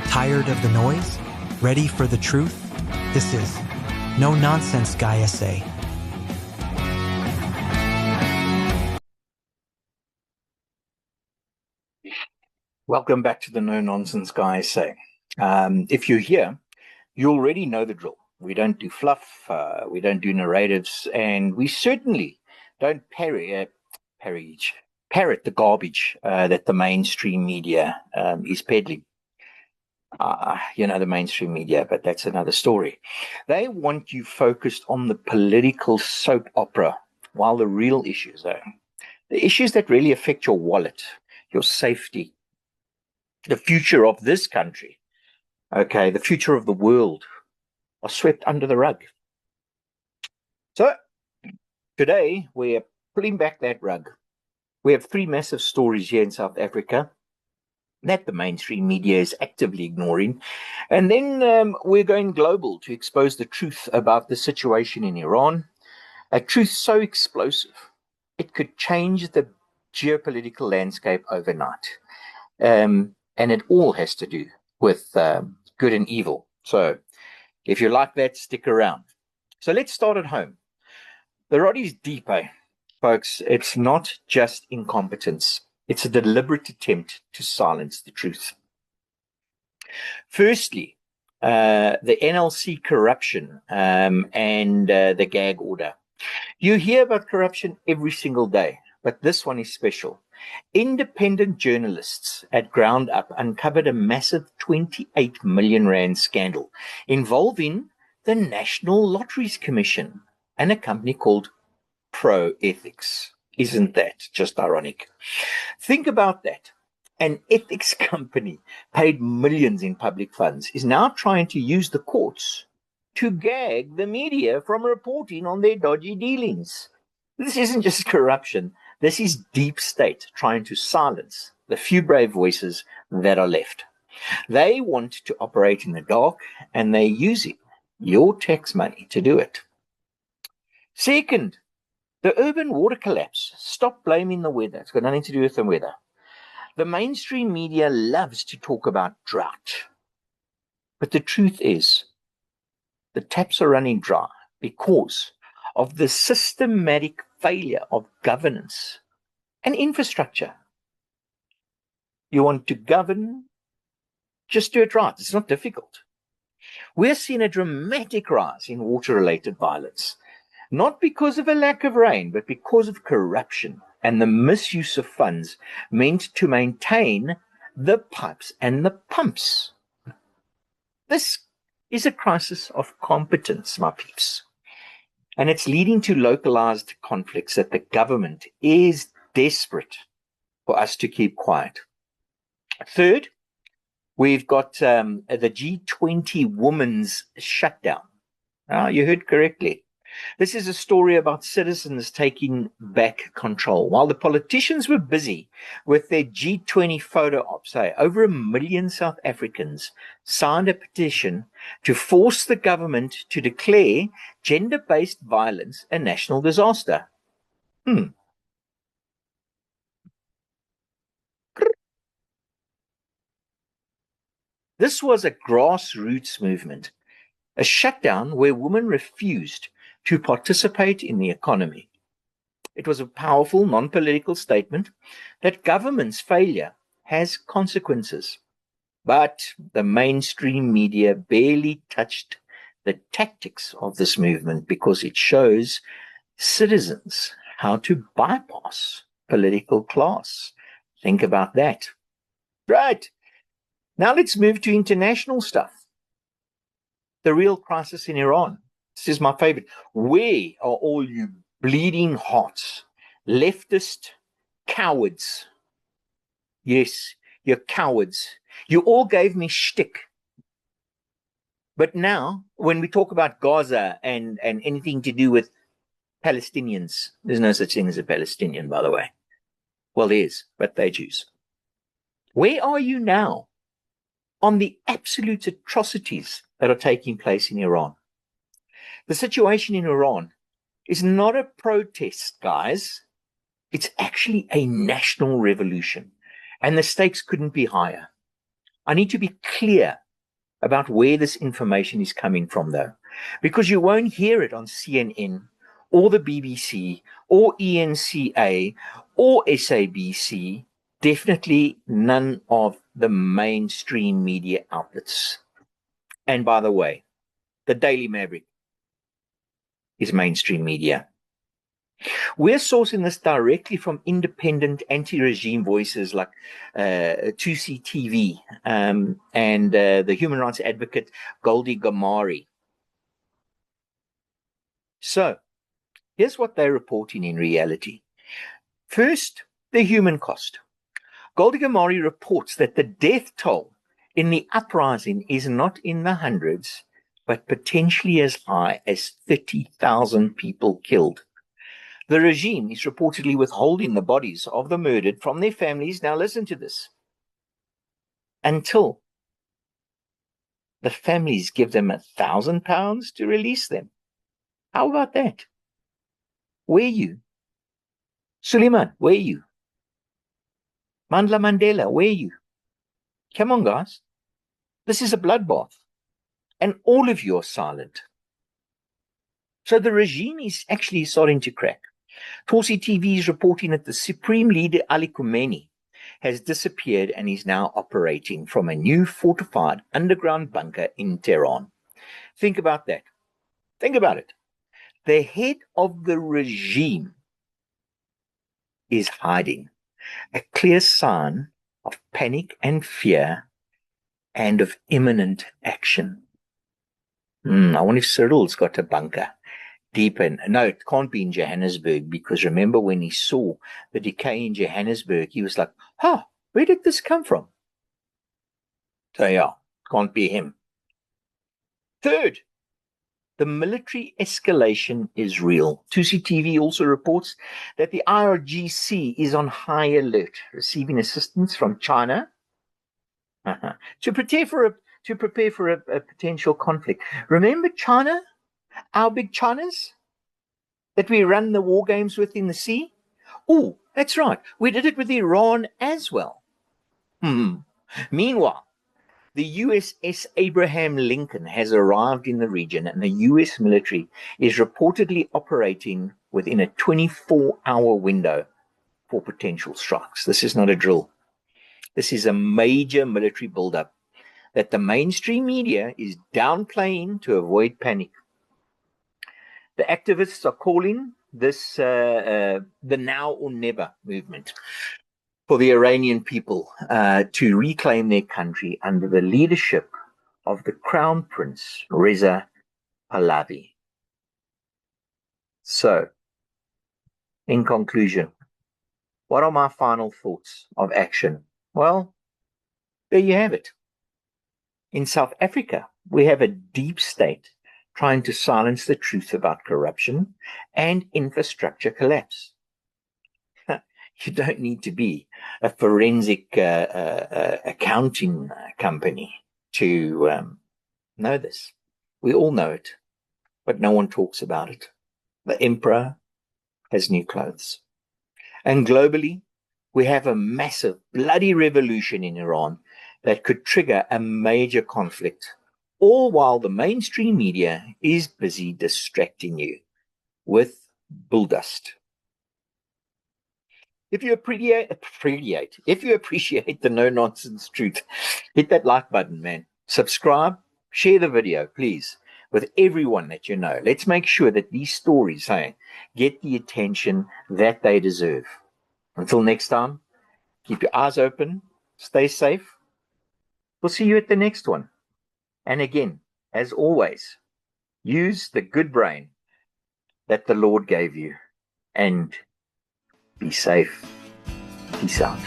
Tired of the noise? Ready for the truth? This is No Nonsense Guy SA. Welcome back to the No Nonsense Guy SA. If you're here, you already know the drill. We don't do fluff, we don't do narratives, and we certainly don't parrot the garbage that the mainstream media is peddling. The mainstream media, but that's another story. They want you focused on the political soap opera, while the real issues, the issues that really affect your wallet, your safety, the future of this country, the future of the world, are swept under the rug. So today we're pulling back that rug. We have three massive stories here in South Africa that the mainstream media is actively ignoring. And then we're going global to expose the truth about the situation in Iran, a truth so explosive it could change the geopolitical landscape overnight. And it all has to do with good and evil. So if you like that, stick around. So let's start at home. The rod is deep, folks. It's not just incompetence. It's a deliberate attempt to silence the truth. Firstly, the NLC corruption and the gag order. You hear about corruption every single day, but this one is special. Independent journalists at Ground Up uncovered a massive 28 million rand scandal involving the National Lotteries Commission and a company called Pro Ethics. Isn't that just ironic? Think about that. An ethics company paid millions in public funds is now trying to use the courts to gag the media from reporting on their dodgy dealings. This isn't just corruption. This is deep state trying to silence the few brave voices that are left. They want to operate in the dark, and they're using your tax money to do it. Second, the urban water collapse. Stop blaming the weather. It's got nothing to do with the weather. The mainstream media loves to talk about drought. But the truth is, the taps are running dry because of the systematic failure of governance and infrastructure. You want to govern, just do it right. It's not difficult. We're seeing a dramatic rise in water-related violence, not because of a lack of rain, but because of corruption and the misuse of funds meant to maintain the pipes and the pumps. This is a crisis of competence, my peeps. And it's leading to localized conflicts that the government is desperate for us to keep quiet. Third, we've got the G20 women's shutdown. You heard correctly. This is a story about citizens taking back control. While the politicians were busy with their G20 photo ops, over 1 million South Africans signed a petition to force the government to declare gender-based violence a national disaster. This was a grassroots movement, a shutdown where women refused to participate in the economy. It was a powerful, non-political statement that government's failure has consequences. But the mainstream media barely touched the tactics of this movement because it shows citizens how to bypass political class. Think about that. Right. Now let's move to international stuff. The real crisis in Iran. This is my favorite. Where are all you bleeding hearts, leftist cowards? Yes, you're cowards. You all gave me shtick. But now, when we talk about Gaza and anything to do with Palestinians, there's no such thing as a Palestinian, by the way. Well, there is, but they're Jews. Where are you now on the absolute atrocities that are taking place in Iran? The situation in Iran is not a protest, guys. It's actually a national revolution, and the stakes couldn't be higher. I need to be clear about where this information is coming from, though, because you won't hear it on CNN or the BBC or ENCA or SABC, definitely none of the mainstream media outlets. And by the way, the Daily Maverick is mainstream media. We're sourcing this directly from independent anti-regime voices like Tousi TV and the human rights advocate Goldie Ghamari. So here's what they're reporting in reality. First, the human cost. Goldie Ghamari reports that the death toll in the uprising is not in the hundreds, but potentially as high as 30,000 people killed. The regime is reportedly withholding the bodies of the murdered from their families. Now listen to this. Until the families give them £1,000 to release them. How about that? Where you? Suleiman, where you? Mandla Mandela, where you? Come on, guys. This is a bloodbath. And all of you are silent. So the regime is actually starting to crack. Tousi TV is reporting that the Supreme Leader Ali Khamenei has disappeared and is now operating from a new fortified underground bunker in Tehran. Think about that. Think about it. The head of the regime is hiding, a clear sign of panic and fear and of imminent action. I wonder if Cyril's got a bunker deep in. No, it can't be in Johannesburg, because remember when he saw the decay in Johannesburg, he was like, where did this come from? So yeah, can't be him. Third, the military escalation is real. Tousi TV also reports that the IRGC is on high alert, receiving assistance from China to prepare for a potential conflict. Remember China? Our big Chinas that we run the war games with in the sea? Oh, that's right. We did it with Iran as well. Meanwhile, the USS Abraham Lincoln has arrived in the region, and the US military is reportedly operating within a 24-hour window for potential strikes. This is not a drill. This is a major military buildup that the mainstream media is downplaying to avoid panic. The activists are calling this the now or never movement for the Iranian people to reclaim their country under the leadership of the Crown Prince Reza Pahlavi. So, in conclusion, what are my final thoughts of action? Well, there you have it. In South Africa, we have a deep state trying to silence the truth about corruption and infrastructure collapse. You don't need to be a forensic accounting company to know this. We all know it, but no one talks about it. The emperor has new clothes. And globally, we have a massive bloody revolution in Iran that could trigger a major conflict, all while the mainstream media is busy distracting you with bulldust. If you appreciate the no-nonsense truth, hit that like button, man. Subscribe, share the video, please, with everyone that you know. Let's make sure that these stories get the attention that they deserve. Until next time, keep your eyes open, stay safe. We'll see you at the next one. And again, as always, use the good brain that the Lord gave you and be safe. Peace out.